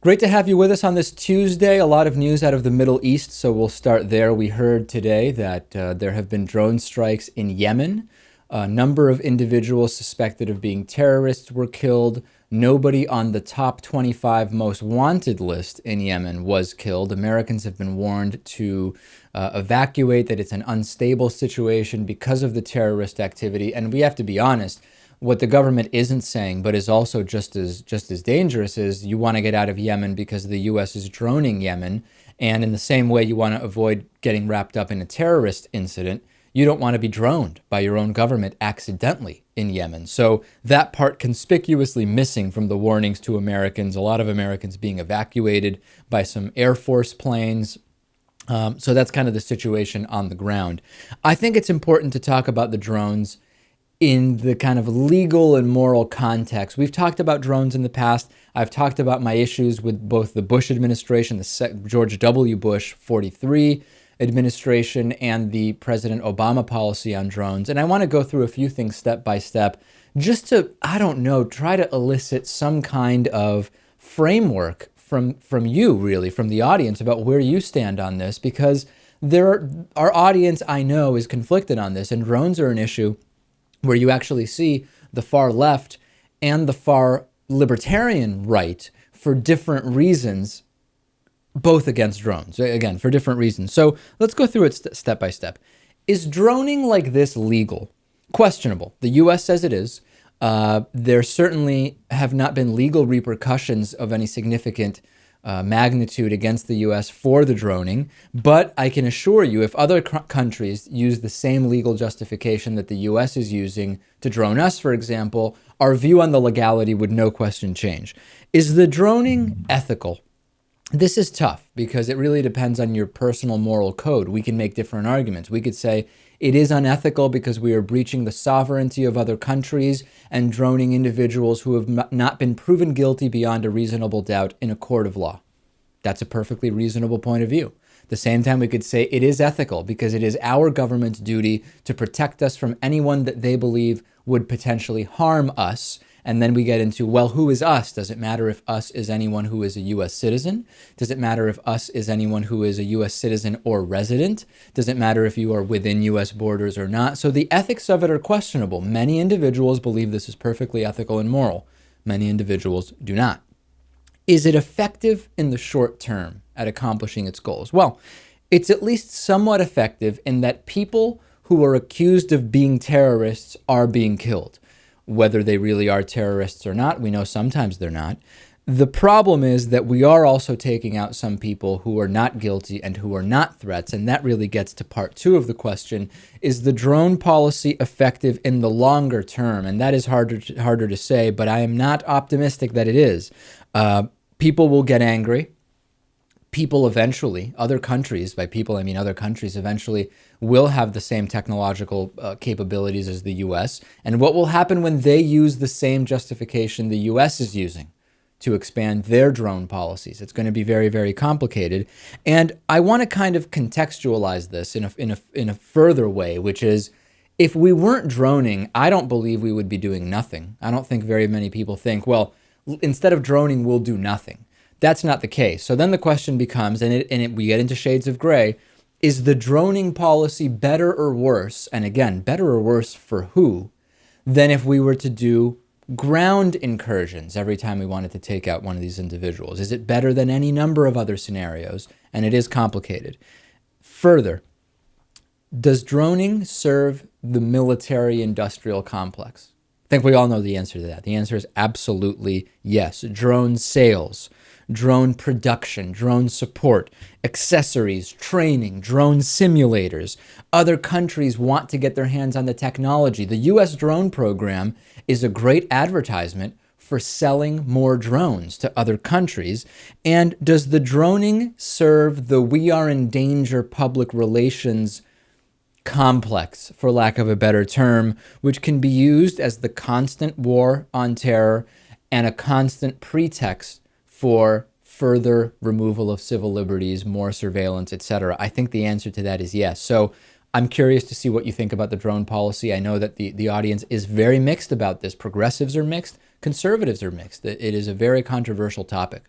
Great to have you with us on this Tuesday. A lot of news out of the Middle East, so we'll start there. We heard today that there have been drone strikes in Yemen. A number of individuals suspected of being terrorists were killed. Nobody on the top 25 most wanted list in Yemen was killed. Americans have been warned to evacuate, that it's an unstable situation because of the terrorist activity. And we have to be honest, what the government isn't saying, but is also just as dangerous, is you want to get out of Yemen because the U.S. is droning Yemen. And in the same way you want to avoid getting wrapped up in a terrorist incident, you don't want to be droned by your own government accidentally in Yemen. So that part conspicuously missing from the warnings to Americans, a lot of Americans being evacuated by some Air Force planes. So that's kind of the situation on the ground. I think it's important to talk about the drones in the kind of legal and moral context. We've talked about drones in the past. I've talked about my issues with both the Bush administration, the George W. Bush 43 administration, and the President Obama policy on drones. And I want to go through a few things step by step, just to, I don't know, try to elicit some kind of framework from you, really, from the audience, about where you stand on this, because our audience, I know, is conflicted on this, and drones are an issue where you actually see the far left and the far libertarian right, for different reasons, both against drones, again, for different reasons. So let's go through it step by step. Is droning like this legal? Questionable. The U.S. says it is. There certainly have not been legal repercussions of any significant magnitude against the U.S. for the droning, but I can assure you, if other countries use the same legal justification that the U.S. is using to drone us, for example, our view on the legality would no question change. Is the droning ethical? This is tough because it really depends on your personal moral code. We can make different arguments. We could say it is unethical because we are breaching the sovereignty of other countries and droning individuals who have not been proven guilty beyond a reasonable doubt in a court of law. That's a perfectly reasonable point of view. At the same time, we could say it is ethical because it is our government's duty to protect us from anyone that they believe would potentially harm us. And then we get into, well, who is us? Does it matter if us is anyone who is a U.S. citizen? Does it matter if us is anyone who is a U.S. citizen or resident? Does it matter if you are within U.S. borders or not? So the ethics of it are questionable. Many individuals believe this is perfectly ethical and moral. Many individuals do not. Is it effective in the short term at accomplishing its goals? Well, it's at least somewhat effective in that people who are accused of being terrorists are being killed. Whether they really are terrorists or not, we know sometimes they're not. The problem is that we are also taking out some people who are not guilty and who are not threats, and that really gets to part two of the question. Is the drone policy effective in the longer term? And that is harder to say, but I am not optimistic that it is. People will get angry. People eventually, other countries, by people I mean other countries, eventually will have the same technological capabilities as the U.S. And what will happen when they use the same justification the U.S. is using to expand their drone policies? It's going to be very, very complicated. And I want to kind of contextualize this in a further way, which is, if we weren't droning, I don't believe we would be doing nothing. I don't think very many people think, well, instead of droning, we'll do nothing. That's not the case. So then the question becomes, we get into shades of gray, is the droning policy better or worse, and again, better or worse for who, than if we were to do ground incursions every time we wanted to take out one of these individuals? Is it better than any number of other scenarios? And it is complicated. Further, does droning serve the military-industrial complex? I think we all know the answer to that. The answer is absolutely yes. Drone sales, drone production, drone support, accessories, training, drone simulators. Other countries want to get their hands on the technology. The U.S. drone program is a great advertisement for selling more drones to other countries. And does the droning serve the we are in danger public relations complex, for lack of a better term, which can be used as the constant war on terror and a constant pretext for further removal of civil liberties, more surveillance, etc.? I think the answer to that is yes. So I'm curious to see what you think about the drone policy. I know that the audience is very mixed about this. Progressives are mixed, conservatives are mixed. It is a very controversial topic.